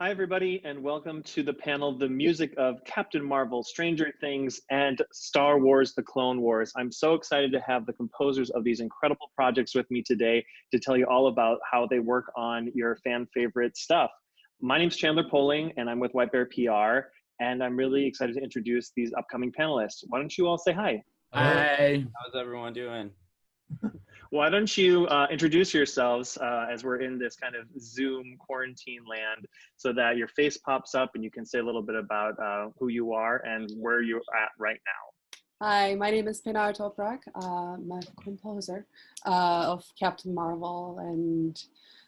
Hi, everybody, and welcome to the panel, The Music of Captain Marvel, Stranger Things, and Star Wars, The Clone Wars. I'm so excited to have the composers of these incredible projects with me today to tell you all about how they work on your fan favorite stuff. My name's Chandler Poling, and I'm with White Bear PR, and I'm really excited to introduce these upcoming panelists. Why don't you all say hi? Hi. How's everyone doing? Why don't you introduce yourselves as we're in this kind of Zoom quarantine land so that your face pops up and you can say a little bit about who you are and where you're at right now. Hi, my name is Pinar Toprak. I'm a composer of Captain Marvel and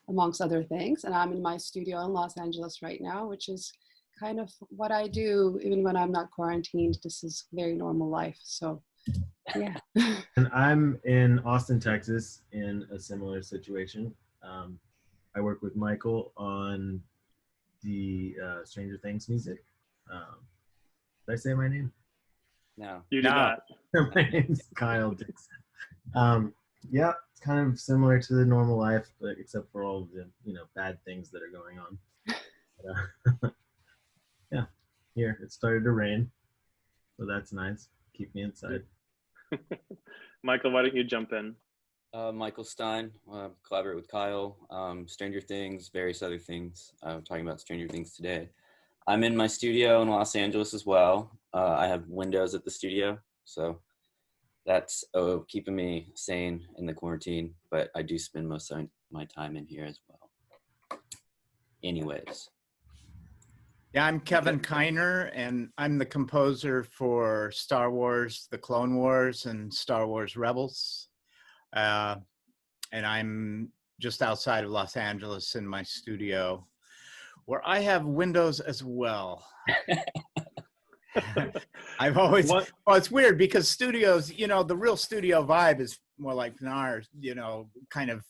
amongst other things. And I'm in my studio in Los Angeles right now, which is kind of what I do even when I'm not quarantined. This is very normal life. So yeah. And I'm in Austin, Texas, in a similar situation. I work with Michael on the Stranger Things music. Did I say my name? No. You did not. My name's Kyle Dixon. Yeah, it's kind of similar to the normal life, but except for all of the bad things that are going on. Yeah, here it started to rain, so that's nice. Keep me inside. Michael, why don't you jump in? Michael Stein, collaborate with Kyle, Stranger Things, various other things. I'm talking about Stranger Things today. I'm in my studio in Los Angeles as well. I have windows at the studio, so that's keeping me sane in the quarantine, but I do spend most of my time in here as well. Anyways. Yeah, I'm Kevin Kiner, and I'm the composer for Star Wars, The Clone Wars, and Star Wars Rebels. And I'm just outside of Los Angeles in my studio, where I have windows as well. I've always, well, it's weird because studios, the real studio vibe is more like Pinar, kind of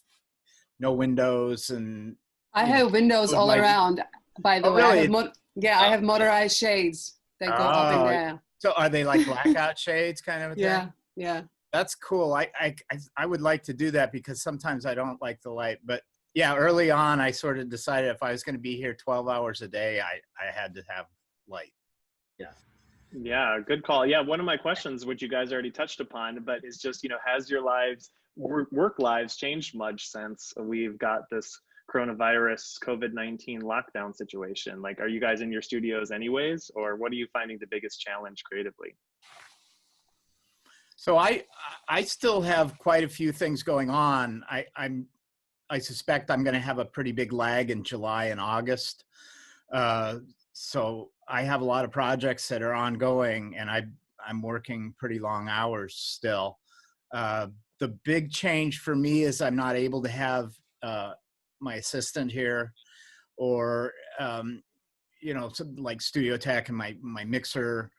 no windows. And I have windows all around, by the way. Really? I have motorized shades that go up and down. So are they like blackout shades kind of a thing? Yeah. That's cool. I would like to do that because sometimes I don't like the light. But yeah, early on, I sort of decided if I was going to be here 12 hours a day, I had to have light. Yeah, good call. Yeah, one of my questions, which you guys already touched upon, but is just, has your work lives changed much since we've got this coronavirus COVID-19 lockdown situation? Like, are you guys in your studios anyways, or what are you finding the biggest challenge creatively? So I still have quite a few things going on. I suspect I'm going to have a pretty big lag in July and August. So I have a lot of projects that are ongoing, and I'm working pretty long hours still. The big change for me is I'm not able to have my assistant here, or like studio tech and my mixer.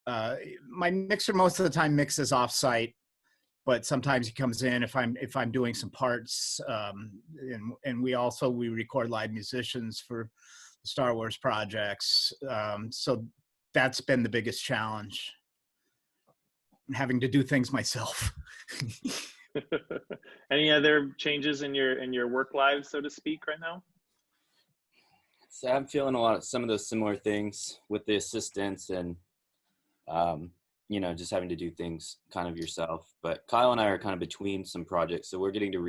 My mixer most of the time mixes off-site, but sometimes he comes in if I'm doing some parts. And we record live musicians for the Star Wars projects. So that's been the biggest challenge, having to do things myself. Any other changes in your work lives, so to speak, right now? So I'm feeling some of those similar things with the assistants and, just having to do things kind of yourself. But Kyle and I are kind of between some projects, so we're getting to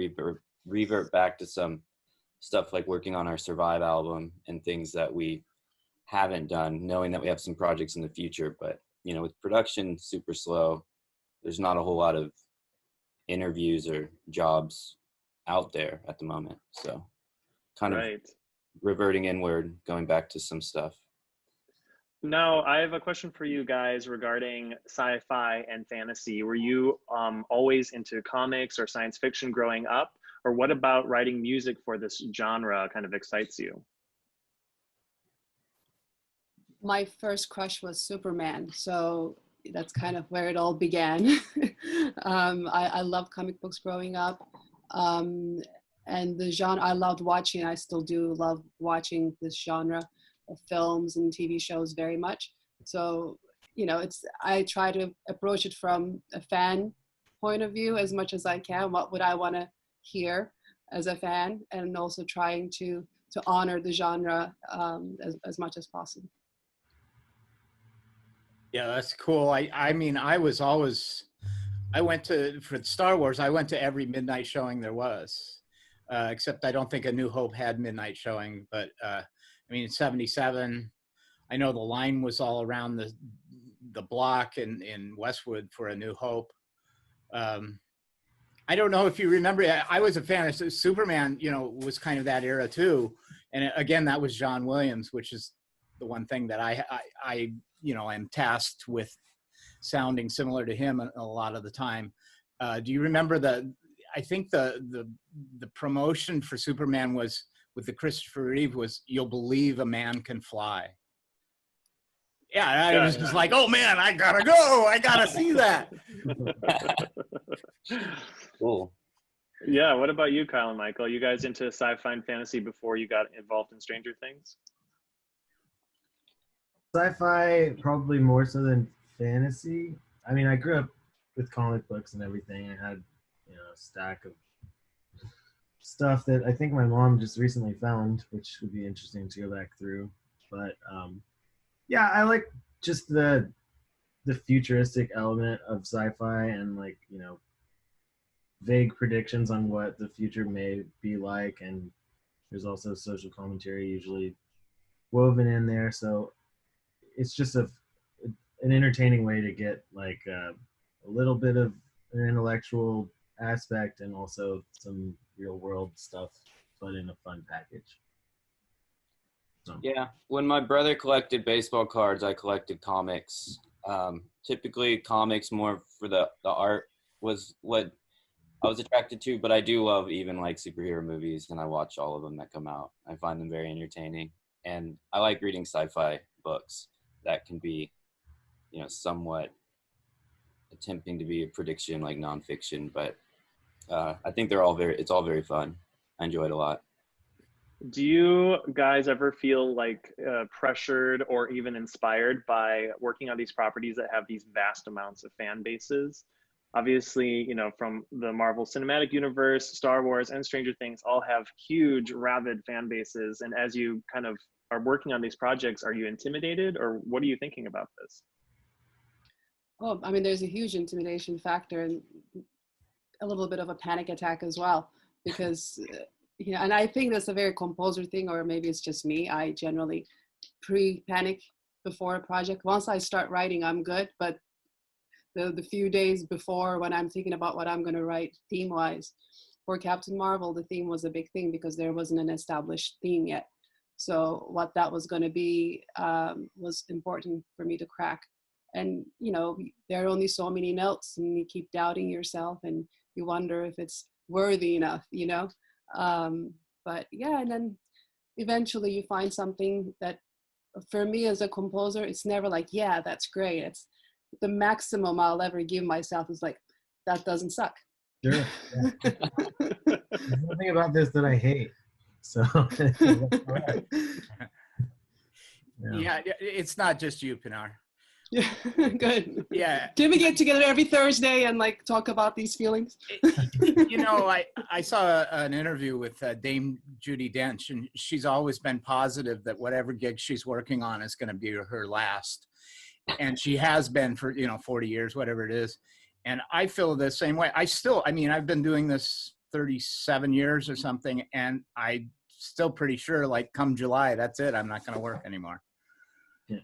revert back to some stuff like working on our Survive album and things that we haven't done, knowing that we have some projects in the future. But, with production super slow, there's not a whole lot of interviews or jobs out there at the moment, so kind of reverting inward, going back to some stuff. Now, I have a question for you guys regarding sci-fi and fantasy. Were you always into comics or science fiction growing up, or what about writing music for this genre kind of excites you? My first crush was Superman, so that's kind of where it all began. I loved comic books growing up. And the genre I loved watching, I still do love watching this genre of films and TV shows very much. So, I try to approach it from a fan point of view as much as I can. What would I want to hear as a fan? And also trying to to honor the genre as much as possible. Yeah, that's cool. I mean, I went to, for Star Wars, I went to every midnight showing there was, except I don't think A New Hope had midnight showing, but I mean, 77, I know the line was all around the block in Westwood for A New Hope. I don't know if you remember, I was a fan of Superman, you know, was kind of that era too. And again, that was John Williams, which is the one thing that I you know, am tasked with sounding similar to him a lot of the time. Do you remember I think the promotion for Superman was with the Christopher Reeve was, "You'll believe a man can fly." Yeah, I was just like, oh man, I gotta go. I gotta see that. Cool. Yeah, what about you, Kyle and Michael? You guys into sci-fi and fantasy before you got involved in Stranger Things? Sci-fi probably more so than fantasy. I mean, I grew up with comic books and everything. I had, you know, a stack of stuff that I think my mom just recently found, which would be interesting to go back through. But yeah, I like just the futuristic element of sci-fi and, like, you know, vague predictions on what the future may be like, and there's also social commentary usually woven in there, so it's just an entertaining way to get like a little bit of an intellectual aspect and also some real world stuff, but in a fun package. So. Yeah, when my brother collected baseball cards, I collected comics. Typically comics more for the art was what I was attracted to, but I do love even like superhero movies, and I watch all of them that come out. I find them very entertaining, and I like reading sci-fi books that can be, you know, somewhat attempting to be a prediction, like nonfiction, but I think it's all very fun. I enjoy it a lot. Do you guys ever feel like pressured or even inspired by working on these properties that have these vast amounts of fan bases? Obviously, you know, from the Marvel Cinematic Universe, Star Wars, and Stranger Things all have huge, rabid fan bases. And as you kind of are working on these projects, are you intimidated, or what are you thinking about this? Oh, I mean, there's a huge intimidation factor and a little bit of a panic attack as well, because, you know, and I think that's a very composer thing, or maybe it's just me. I generally pre-panic before a project. Once I start writing, I'm good, but the few days before, when I'm thinking about what I'm going to write theme-wise, for Captain Marvel, the theme was a big thing because there wasn't an established theme yet. So what that was going to be was important for me to crack. And, you know, there are only so many notes, and you keep doubting yourself, and you wonder if it's worthy enough, you know. But yeah, and then eventually you find something that, for me as a composer, it's never like, yeah, that's great. It's the maximum I'll ever give myself is like, that doesn't suck. Sure. Yeah. There's nothing about this that I hate. So yeah, it's not just you, Pinar. Yeah, good. Yeah. Can we get together every Thursday and like talk about these feelings? You know, I saw an interview with Dame Judi Dench, and she's always been positive that whatever gig she's working on is going to be her last. And she has been for, you know, 40 years, whatever it is. And I feel the same way. I mean, I've been doing this 37 years or something, and I'm still pretty sure, like, come July, that's it. I'm not going to work anymore. Yeah.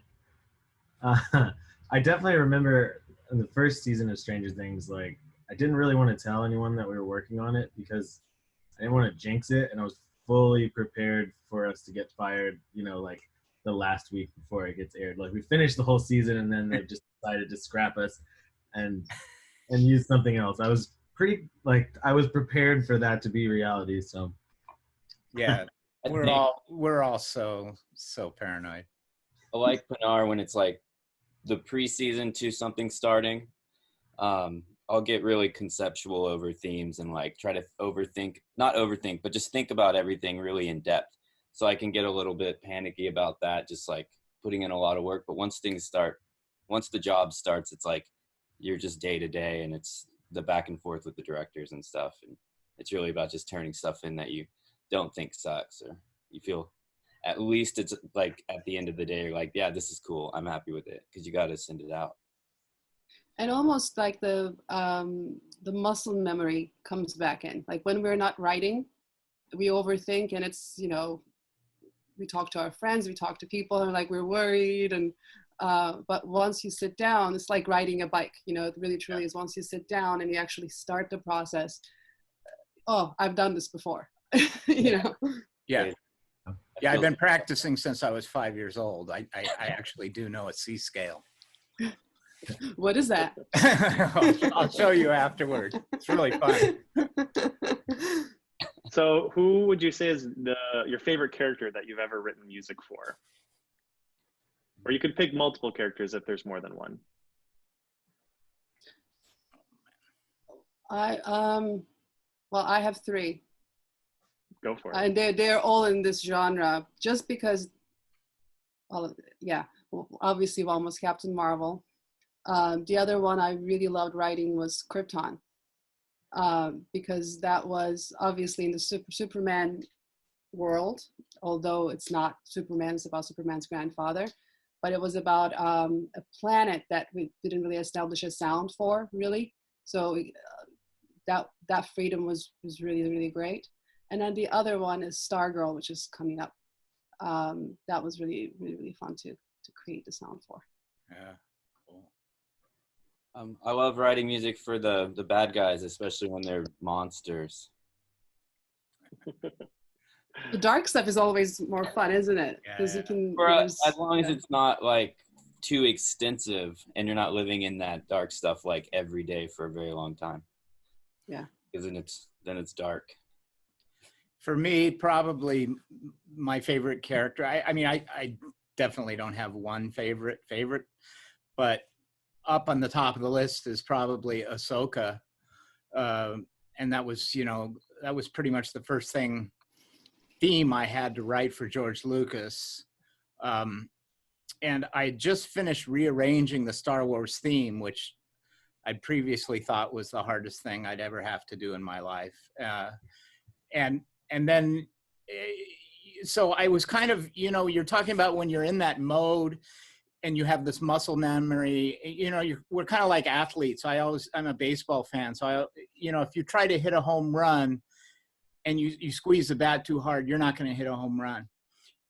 I definitely remember in the first season of Stranger Things, like, I didn't really want to tell anyone that we were working on it because I didn't want to jinx it, and I was fully prepared for us to get fired, you know, like the last week before it gets aired. Like, we finished the whole season, and then they just decided to scrap us and use something else. I was prepared for that to be reality. So yeah, we're all so paranoid. I like Pinar when it's like the preseason to something starting. I'll get really conceptual over themes and like try to not overthink, but just think about everything really in depth. So I can get a little bit panicky about that, just like putting in a lot of work. But once the job starts, it's like you're just day to day, and it's the back and forth with the directors and stuff. And it's really about just turning stuff in that you don't think sucks. Or you feel at least it's like at the end of the day, you're like, yeah, this is cool. I'm happy with it, because you got to send it out. And almost like the muscle memory comes back in. Like when we're not writing, we overthink, and it's, you know, we talk to our friends, we talk to people, and like we're worried. And but once you sit down, it's like riding a bike. You know, it really truly is. Once you sit down and you actually start the process. Oh, I've done this before. You know. Yeah. Yeah, I've been practicing since I was 5 years old. I actually do know a C scale. What is that? I'll show you afterward. It's really fun. So who would you say is your favorite character that you've ever written music for? Or you could pick multiple characters if there's more than one. Well, I have three. Go for it. And they're all in this genre, just because, well, yeah, obviously one was Captain Marvel. The other one I really loved writing was Krypton, because that was obviously in the Superman world, although it's not Superman, it's about Superman's grandfather, but it was about a planet that we didn't really establish a sound for, really. So that freedom was really, really great. And then the other one is Stargirl, which is coming up. That was really, really, really fun to create the sound for. Yeah, cool. I love writing music for the bad guys, especially when they're monsters. The dark stuff is always more fun, isn't it? Because you can. As long as it's not like too extensive, and you're not living in that dark stuff like every day for a very long time. Yeah. Because then it's dark. For me, probably my favorite character. I mean, I definitely don't have one favorite, but up on the top of the list is probably Ahsoka, and that was, you know, that was pretty much the first theme I had to write for George Lucas, and I just finished rearranging the Star Wars theme, which I'd previously thought was the hardest thing I'd ever have to do in my life, and then, so I was kind of, you know, you're talking about when you're in that mode and you have this muscle memory, you know, we're kind of like athletes. I'm a baseball fan. So you know, if you try to hit a home run and you squeeze the bat too hard, you're not going to hit a home run.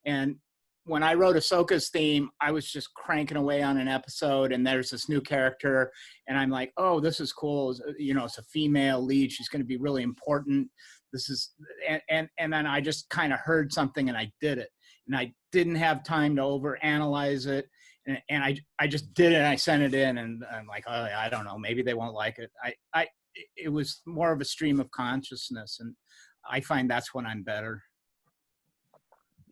And when I wrote Ahsoka's theme, I was just cranking away on an episode, and there's this new character, and I'm like, oh, this is cool. You know, it's a female lead. She's going to be really important. This is, and then I just kind of heard something and I did it, and I didn't have time to overanalyze it. And I just did it, and I sent it in, and I'm like, oh, I don't know, maybe they won't like it. It was more of a stream of consciousness, and I find that's when I'm better.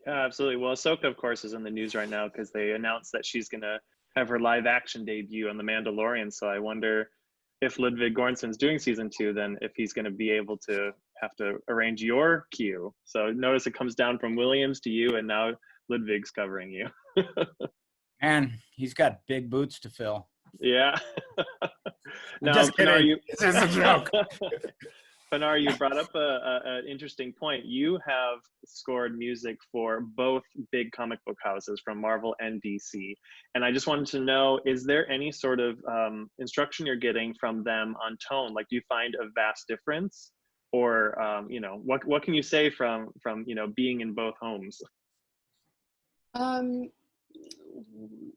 Yeah, absolutely. Well, Ahsoka, of course, is in the news right now because they announced that she's going to have her live action debut on The Mandalorian. So I wonder if Ludwig Göransson's doing season 2, then if he's going to be able to have to arrange your cue. So notice it comes down from Williams to you, and now Ludwig's covering you. And he's got big boots to fill. Yeah. Now, just Pinar, kidding. This is a joke. Pinar, you brought up an interesting point. You have scored music for both big comic book houses from Marvel and DC. And I just wanted to know, is there any sort of instruction you're getting from them on tone? Like, do you find a vast difference? Or, you know, what can you say from you know, being in both homes?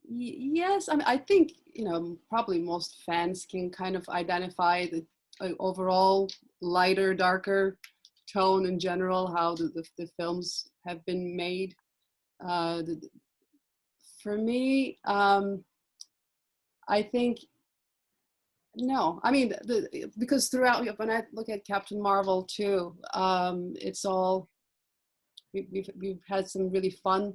Yes, I mean, I think, you know, probably most fans can kind of identify the overall lighter, darker tone in general, how the films have been made. For me, I think, no, I mean, because throughout, when I look at Captain Marvel too, it's all, we've had some really fun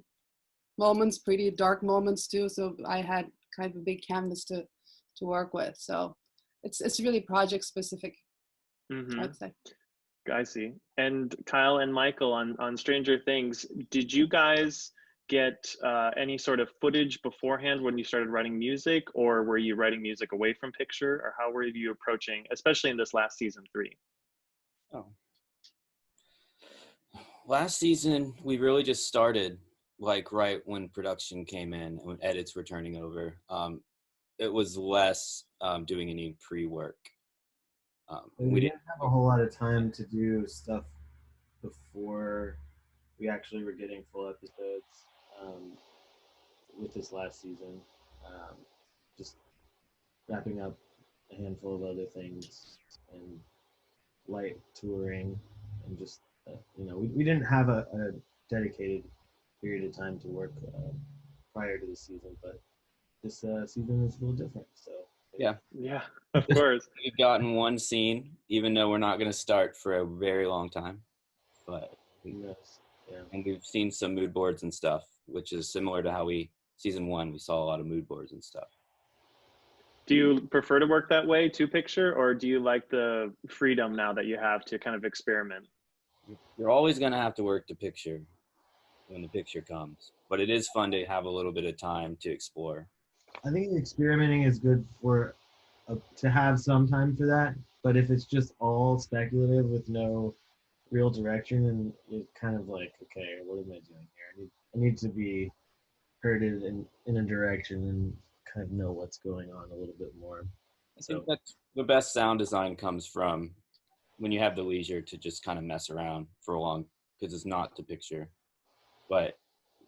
moments, pretty dark moments too. So I had kind of a big canvas to work with. So it's really project specific, I'd say. I see. And Kyle and Michael on Stranger Things, did you guys get any sort of footage beforehand when you started writing music, or were you writing music away from picture, or how were you approaching, especially in this last season 3? Oh. last season we really just started like right when production came in and when edits were turning over. It was less doing any pre-work. We didn't have a whole lot of time to do stuff before we actually were getting full episodes with this last season. Just wrapping up a handful of other things and light touring and just we didn't have a dedicated period of time to work prior to the season, but this season is a little different. So yeah, of course. We've gotten one scene, even though we're not going to start for a very long time, but and we've seen some mood boards and stuff, which is similar to how season 1 we saw a lot of mood boards and stuff. Do you prefer to work that way, to picture, or do you like the freedom now that you have to kind of experiment? You're always going to have to work to picture when the picture comes, but it is fun to have a little bit of time to explore. I think experimenting is good to have some time for that, but if it's just all speculative with no real direction, and it's kind of like, okay, what am I doing here? I need to be herded in a direction and kind of know what's going on a little bit more. I think that's the best sound design comes from when you have the leisure to just kind of mess around for a long, because it's not to picture, but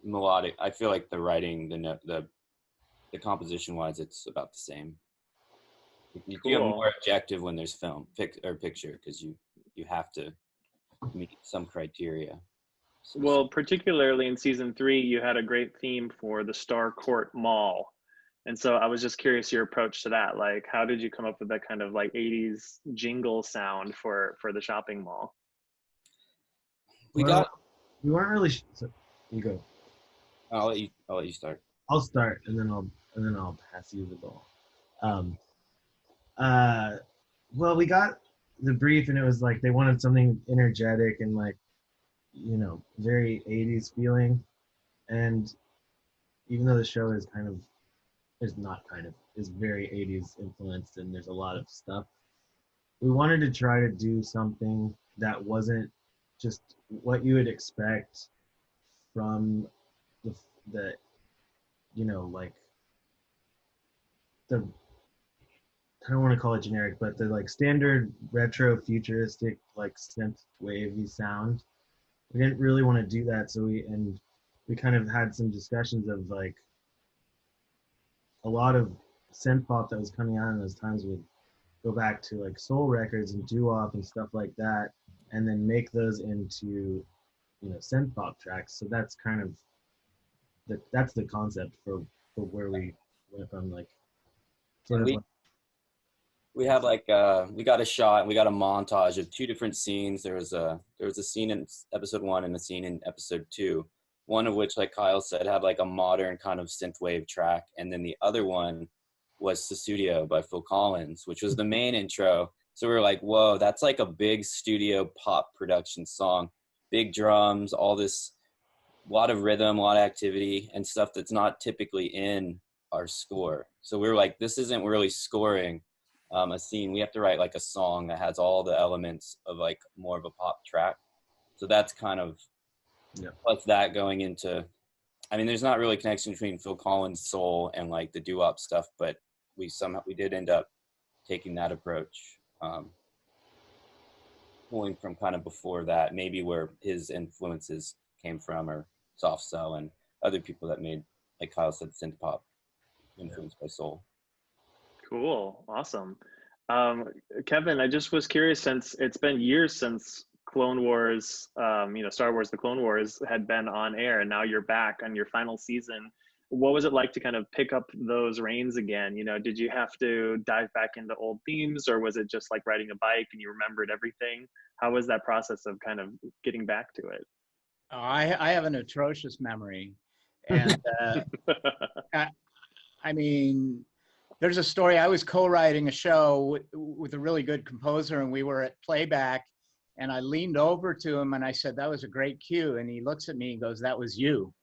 melodic. I feel like the writing, the composition wise, it's about the same. You feel more objective when there's picture, because you have to meet some criteria. Well, particularly in season 3, you had a great theme for the Star Court Mall. And so I was just curious your approach to that. Like, how did you come up with that kind of like 80s jingle sound for the shopping mall? We weren't really. You go. I'll let you start. I'll start, and then I'll pass you the ball. Well, we got the brief, and it was like they wanted something energetic and like, very 80s feeling. And even though the show is is very 80s influenced, and there's a lot of stuff, we wanted to try to do something that wasn't just what you would expect from the like the, I don't want to call it generic, but the like standard retro futuristic like synth wavy sound. We didn't really want to do that, so we kind of had some discussions of like a lot of synth pop that was coming out in those times would go back to like soul records and doo-wop and stuff like that, and then make those into synth pop tracks. So that's kind of that's the concept for where we went from, like we have like we got a shot, we got a montage of 2 different scenes. There was a scene in episode 1 and a scene in episode 2, one of which, like Kyle said, had like a modern kind of synthwave track, and then the other one was Studio by Phil Collins, which was the main intro. So we were like, whoa, that's like a big studio pop production song, big drums, all this, a lot of rhythm, a lot of activity and stuff that's not typically in our score. So we were like, this isn't really scoring a scene. We have to write like a song that has all the elements of like more of a pop track. So that's kind of, plus that going into, I mean, there's not really a connection between Phil Collins' soul and like the doo-wop stuff, but we did end up taking that approach, pulling from kind of before that, maybe where his influences came from, or Soft Cell and other people that made, like Kyle said, synth pop influenced by soul. Cool. Awesome. Kevin, I just was curious, since it's been years since Clone Wars, Star Wars, the Clone Wars had been on air, and now you're back on your final season. What was it like to kind of pick up those reins again? Did you have to dive back into old themes, or was it just like riding a bike and you remembered everything? How was that process of kind of getting back to it? I have an atrocious memory. And I mean, there's a story. I was co-writing a show with a really good composer, and we were at playback, and I leaned over to him and I said, that was a great cue. And he looks at me and goes, that was you.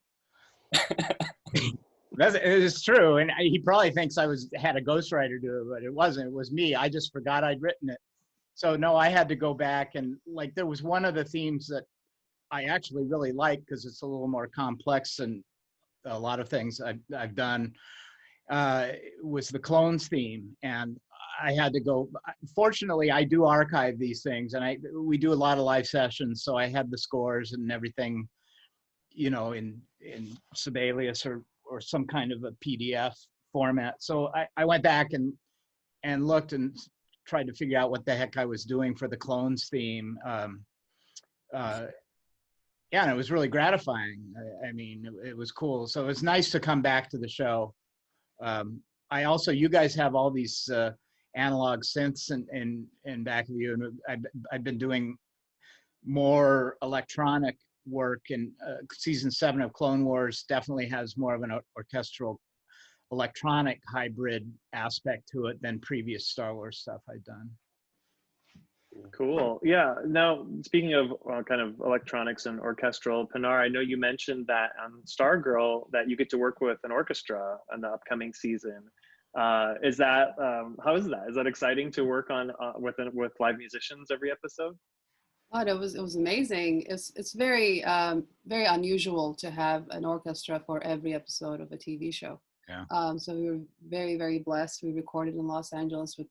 It's true. And he probably thinks I had a ghostwriter do it, but it wasn't. It was me. I just forgot I'd written it. So no, I had to go back, and like there was one of the themes that I actually really like, because it's a little more complex than a lot of things I've done, was the clones theme. And I had to go, fortunately I do archive these things, and we do a lot of live sessions, so I had the scores and everything, you know, in Sibelius or some kind of a PDF format. So I went back and looked and tried to figure out what the heck I was doing for the clones theme. Yeah, and it was really gratifying. I mean, it was cool. So it was nice to come back to the show. I also, you guys have all these analog synths in back of you, and I've been doing more electronic work, and season 7 of Clone Wars definitely has more of an orchestral electronic hybrid aspect to it than previous Star Wars stuff I've done. Cool. Yeah. Now, speaking of kind of electronics and orchestral, Pinar, I know you mentioned that on Stargirl that you get to work with an orchestra in the upcoming season. Is that how is that? Is that exciting to work on with live musicians every episode? Oh, it was amazing. It's very very unusual to have an orchestra for every episode of a TV show. Yeah. So we were very, very blessed. We recorded in Los Angeles with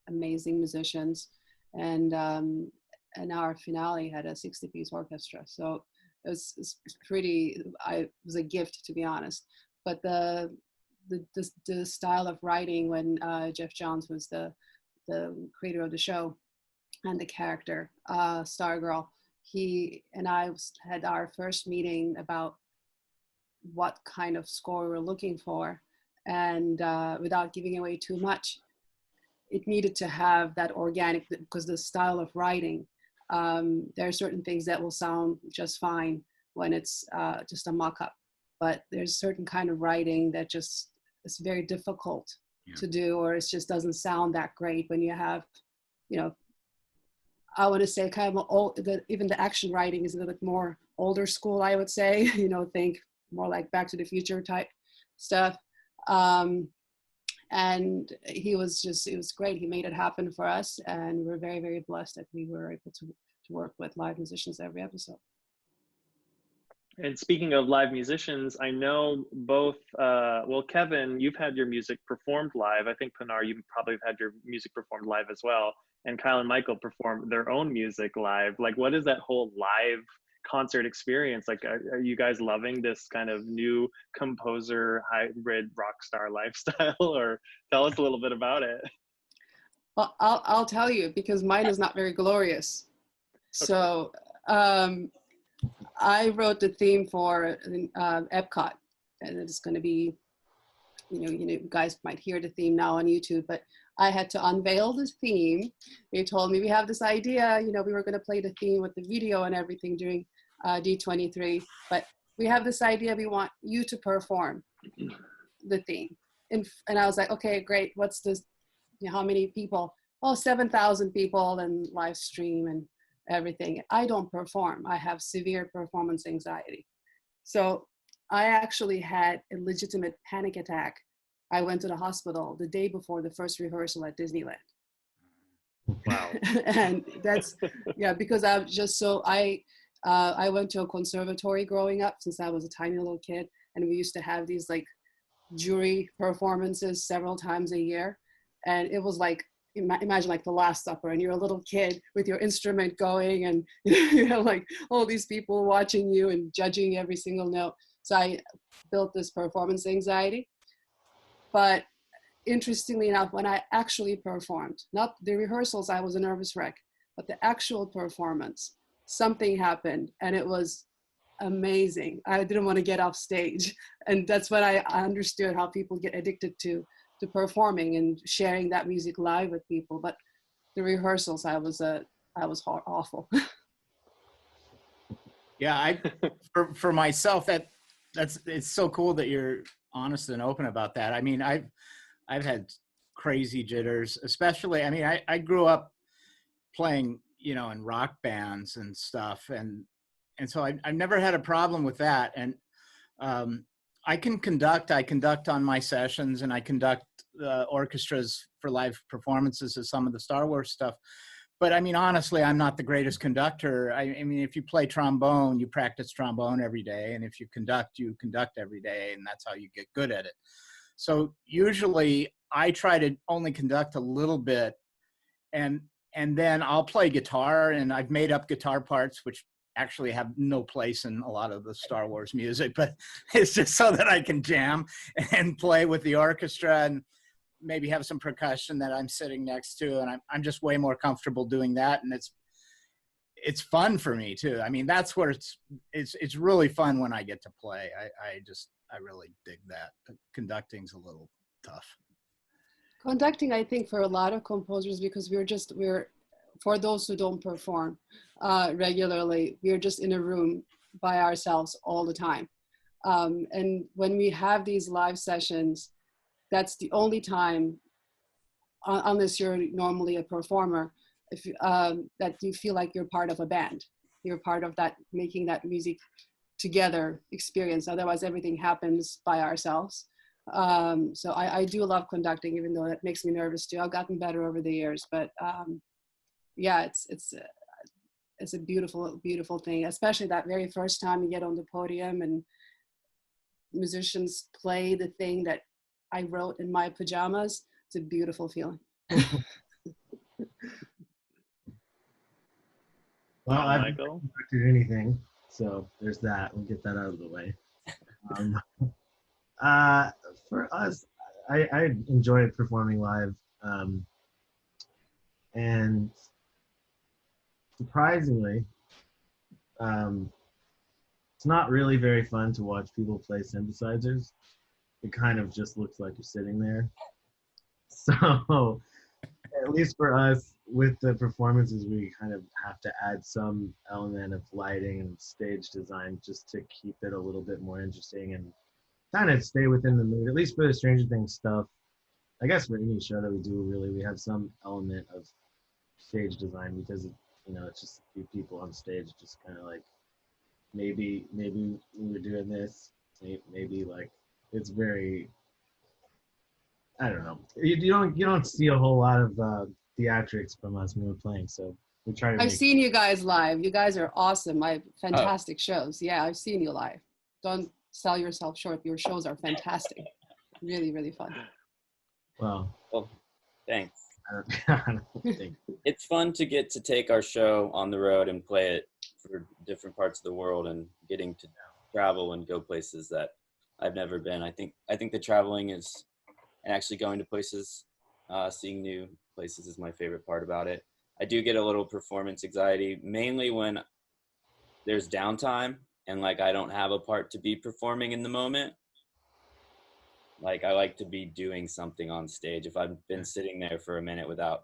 amazing musicians, and our finale had a 60-piece orchestra. So it's pretty. It was a gift, to be honest. But the style of writing when Jeff Johns was the creator of the show and the character Stargirl, he and I had our first meeting about what kind of score we're looking for, and without giving away too much, it needed to have that organic, because the style of writing, there are certain things that will sound just fine when it's just a mock-up, but there's certain kind of writing that just is very difficult to do, or it just doesn't sound that great when you have, you know, I want to say kind of even the action writing is a little bit more older school, I would say, you know, think more like Back to the Future type stuff. And it was great. He made it happen for us, and we're very, very blessed that we were able to work with live musicians every episode. And speaking of live musicians, I know both, well, Kevin, you've had your music performed live. I think, Pinar, you probably have had your music performed live as well. And Kyle and Michael performed their own music live. Like, what is that whole live concert experience? Like, are you guys loving this kind of new composer hybrid rock star lifestyle? Or tell us a little bit about it. Well, I'll tell you, because mine is not very glorious. Okay. So I wrote the theme for Epcot, and it's going to be, you guys might hear the theme now on YouTube, but I had to unveil the theme. They told me, we have this idea, we were going to play the theme with the video and everything during D23, but we have this idea, we want you to perform the theme. And I was like, okay, great, what's this, how many people? Oh, 7,000 people, and live stream and everything. I don't perform. I have severe performance anxiety. So I actually had a legitimate panic attack. I went to the hospital the day before the first rehearsal at Disneyland. Wow. And that's, because I was just I went to a conservatory growing up since I was a tiny little kid. And we used to have these like jury performances several times a year. And it was like, imagine like the Last Supper, and you're a little kid with your instrument going, and like all these people watching you and judging every single note. So I built this performance anxiety. But interestingly enough, when I actually performed, not the rehearsals, I was a nervous wreck, but the actual performance, something happened, and it was amazing. I didn't want to get off stage. And that's when I understood how people get addicted to performing and sharing that music live with people. But the rehearsals, I was awful. Yeah, for myself, it's so cool that you're honest and open about that. I mean, I've had crazy jitters, especially. I mean, I grew up playing, in rock bands and stuff, and so I've never had a problem with that. And I conduct on my sessions, and I conduct orchestras for live performances of some of the Star Wars stuff. But I mean, honestly, I'm not the greatest conductor. I mean, if you play trombone, you practice trombone every day. And if you conduct every day. And that's how you get good at it. So usually I try to only conduct a little bit. And then I'll play guitar. And I've made up guitar parts, which actually have no place in a lot of the Star Wars music. But it's just so that I can jam and play with the orchestra and maybe have some percussion that I'm sitting next to, and I'm just way more comfortable doing that, and it's fun for me too. I mean, that's where it's really fun when I get to play. I really dig that. But conducting's a little tough. Conducting, I think, for a lot of composers, because we're for those who don't perform regularly, we're just in a room by ourselves all the time, and when we have these live sessions, that's the only time, unless you're normally a performer, that you feel like you're part of a band. You're part of that, making that music together experience. Otherwise, everything happens by ourselves. So I do love conducting, even though that makes me nervous too. I've gotten better over the years, but yeah, it's a beautiful, beautiful thing, especially that very first time you get on the podium and musicians play the thing that I wrote in my pajamas. It's a beautiful feeling. Well, I haven't Michael? conducted anything, so there's that. We'll get that out of the way. For us, I enjoy performing live, and surprisingly, it's not really very fun to watch people play synthesizers. It kind of just looks like you're sitting there. So at least for us, with the performances, we kind of have to add some element of lighting and stage design just to keep it a little bit more interesting and kind of stay within the mood. At least for the Stranger Things stuff, I guess for any show that we do, really, we have some element of stage design, because it's just a few people on stage, just kind of like maybe we were doing this, maybe like it's very, I don't know. You don't see a whole lot of theatrics from us when we're playing, so we try to. I've seen you guys live. You guys are awesome. Fantastic shows. Yeah, I've seen you live. Don't sell yourself short. Your shows are fantastic. Really, really fun. Well, Thanks. I don't think. It's fun to get to take our show on the road and play it for different parts of the world, and getting to travel and go places that I've never been. I think the traveling is, and actually going to places, seeing new places is my favorite part about it. I do get a little performance anxiety, mainly when there's downtime and like I don't have a part to be performing in the moment. Like, I like to be doing something on stage. If I've been sitting there for a minute without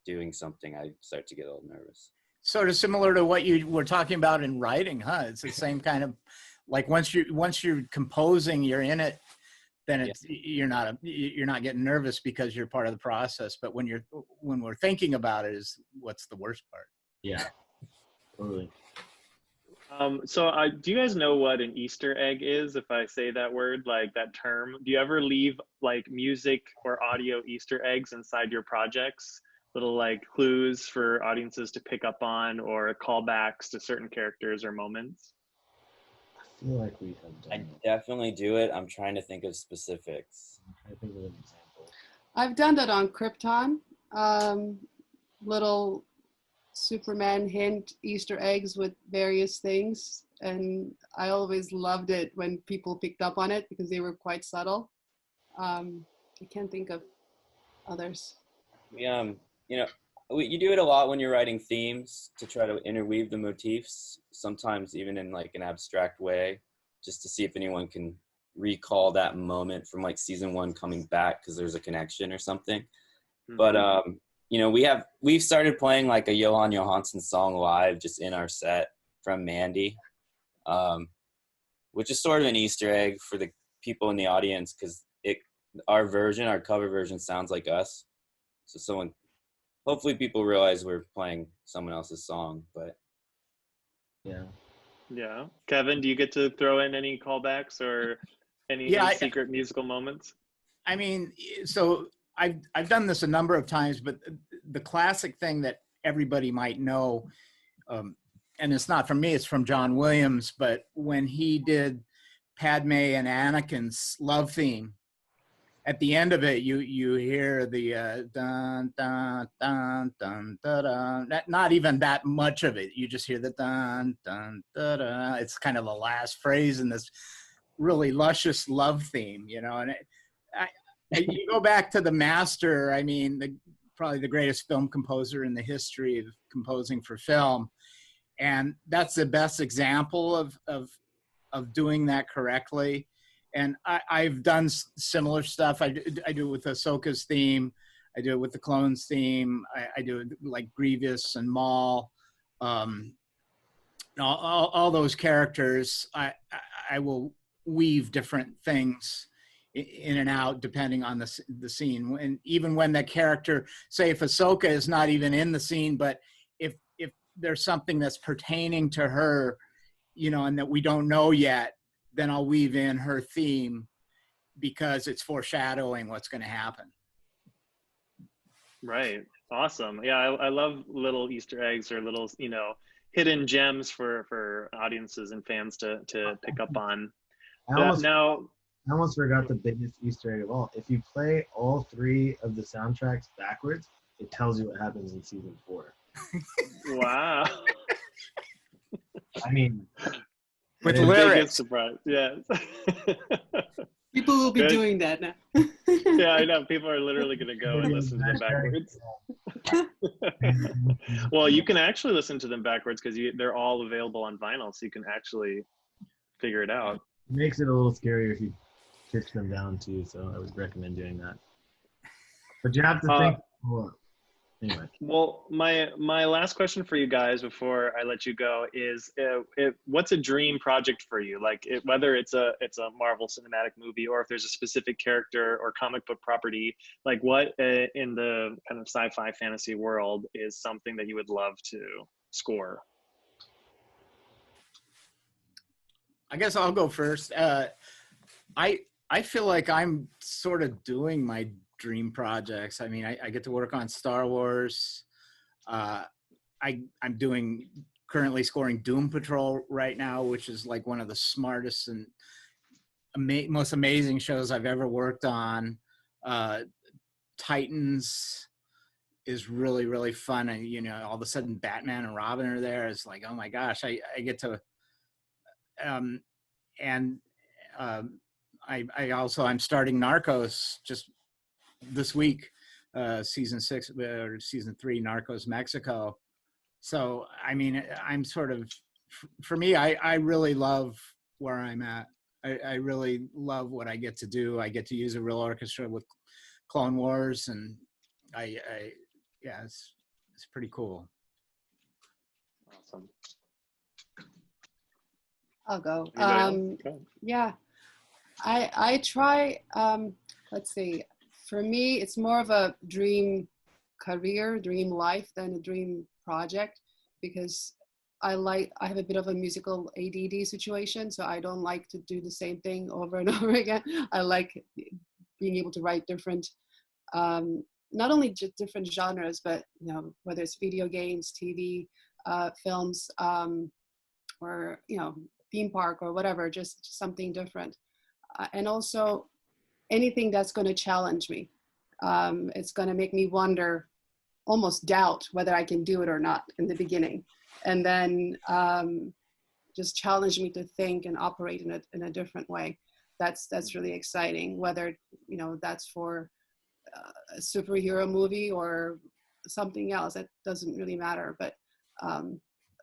doing something, I start to get a little nervous. Sort of similar to what you were talking about in writing, huh? It's the same kind of, like, once you're composing, you're in it, then it's, you're not getting nervous because you're part of the process. But when we're thinking about it is what's the worst part. Yeah, totally. So do you guys know what an Easter egg is, if I say that word, like that term? Do you ever leave like music or audio Easter eggs inside your projects? Little like clues for audiences to pick up on, or callbacks to certain characters or moments? I feel like we have done I that. definitely do it. I'm trying to think of specifics. I'm trying to think of an example. I've done that on Krypton. Little Superman hint Easter eggs with various things, and I always loved it when people picked up on it because they were quite subtle. I can't think of others. You do it a lot when you're writing themes, to try to interweave the motifs, sometimes even in like an abstract way, just to see if anyone can recall that moment from like season 1 coming back because there's a connection or something. Mm-hmm. But we've started playing like a Johan Johansson song live just in our set from Mandy, which is sort of an Easter egg for the people in the audience, because our cover version sounds like us. So hopefully people realize we're playing someone else's song. But yeah. Kevin, do you get to throw in any callbacks or any secret musical moments? I mean, so I've done this a number of times, but the classic thing that everybody might know. And it's not from me, it's from John Williams, but when he did Padme and Anakin's love theme, at the end of it, you hear the dun dun dun dun dun dun. Not even that much of it. You just hear the dun dun dun dun. It's kind of the last phrase in this really luscious love theme, you know. And you go back to the master. I mean, probably the greatest film composer in the history of composing for film, and that's the best example of doing that correctly. And I've done similar stuff. I do it with Ahsoka's theme. I do it with the Clones theme. I do it like Grievous and Maul. All those characters, I will weave different things in and out depending on the scene. And even when that character, say if Ahsoka is not even in the scene, but if there's something that's pertaining to her, you know, and that we don't know yet, then I'll weave in her theme because it's foreshadowing what's going to happen. Right. Awesome. Yeah, I love little Easter eggs or little, you know, hidden gems for audiences and fans to pick up on. I almost forgot the biggest Easter egg of all. If you play all 3 of the soundtracks backwards, it tells you what happens in season 4. Wow. I mean, with lyrics. Surprise. Yes. People will be doing that now. Yeah, I know. People are literally going to go and listen to them backwards. Well, you can actually listen to them backwards because they're all available on vinyl, so you can actually figure it out. It makes it a little scarier if you pitch them down too, so I would recommend doing that. But you have to think. Anyway. Well, my last question for you guys before I let you go is, what's a dream project for you? Like, whether it's a Marvel Cinematic movie or if there's a specific character or comic book property, like what in the kind of sci-fi fantasy world is something that you would love to score? I guess I'll go first. I feel like I'm sort of doing my dream projects. I mean, I get to work on Star Wars. I'm currently scoring Doom Patrol right now, which is like one of the smartest and most amazing shows I've ever worked on. Titans is really, really fun. And, you know, all of a sudden Batman and Robin are there. It's like, oh my gosh, I get to, I'm starting Narcos just this week, season 6 or season 3, Narcos Mexico. So I mean, I'm sort of, for me, I really love where I'm at. I really love what I get to do. I get to use a real orchestra with Clone Wars, and yeah, it's pretty cool. Awesome. I'll go. Go. Yeah, I try. Let's see. For me, it's more of a dream career, dream life than a dream project, because I have a bit of a musical ADD situation, so I don't like to do the same thing over and over again. I like being able to write different, not only just different genres, but you know, whether it's video games, TV, films, or you know, theme park or whatever, just something different, and also anything that's going to challenge me. It's going to make me wonder, almost doubt whether I can do it or not in the beginning. And then just challenge me to think and operate in a different way. That's really exciting, whether, you know, that's for a superhero movie or something else. That doesn't really matter. But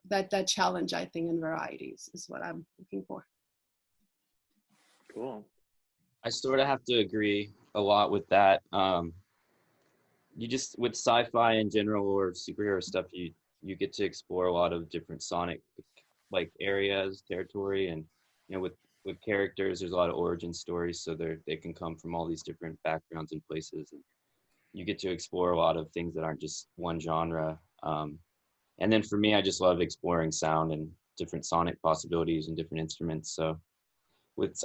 that challenge, I think, in varieties is what I'm looking for. Cool. I sort of have to agree a lot with that. You just, with sci-fi in general or superhero stuff, you get to explore a lot of different sonic like areas, territory, and you know, with characters, there's a lot of origin stories, so they can come from all these different backgrounds and places, and you get to explore a lot of things that aren't just one genre. And then for me, I just love exploring sound and different sonic possibilities and different instruments. So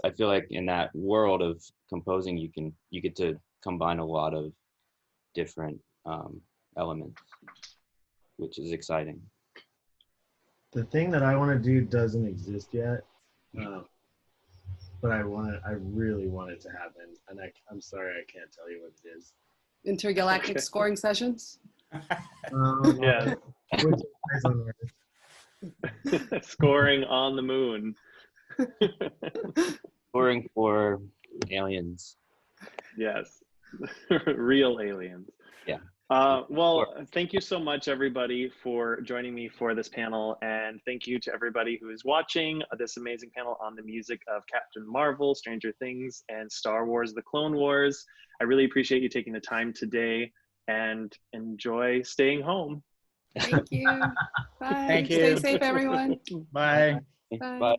I feel like in that world of composing, you get to combine a lot of different elements. which is exciting. The thing that I want to do doesn't exist yet, but I really want it to happen, and I'm sorry I can't tell you what it is. Intergalactic scoring sessions. Yeah. Which is on Earth. Scoring on the moon. Scoring for aliens. Yes. Real aliens. Yeah. Well, thank you so much, everybody, for joining me for this panel. And thank you to everybody who is watching this amazing panel on the music of Captain Marvel, Stranger Things, and Star Wars, The Clone Wars. I really appreciate you taking the time today, and enjoy staying home. Thank you. Bye. Thank you. Stay safe, everyone. Bye. Bye. Bye.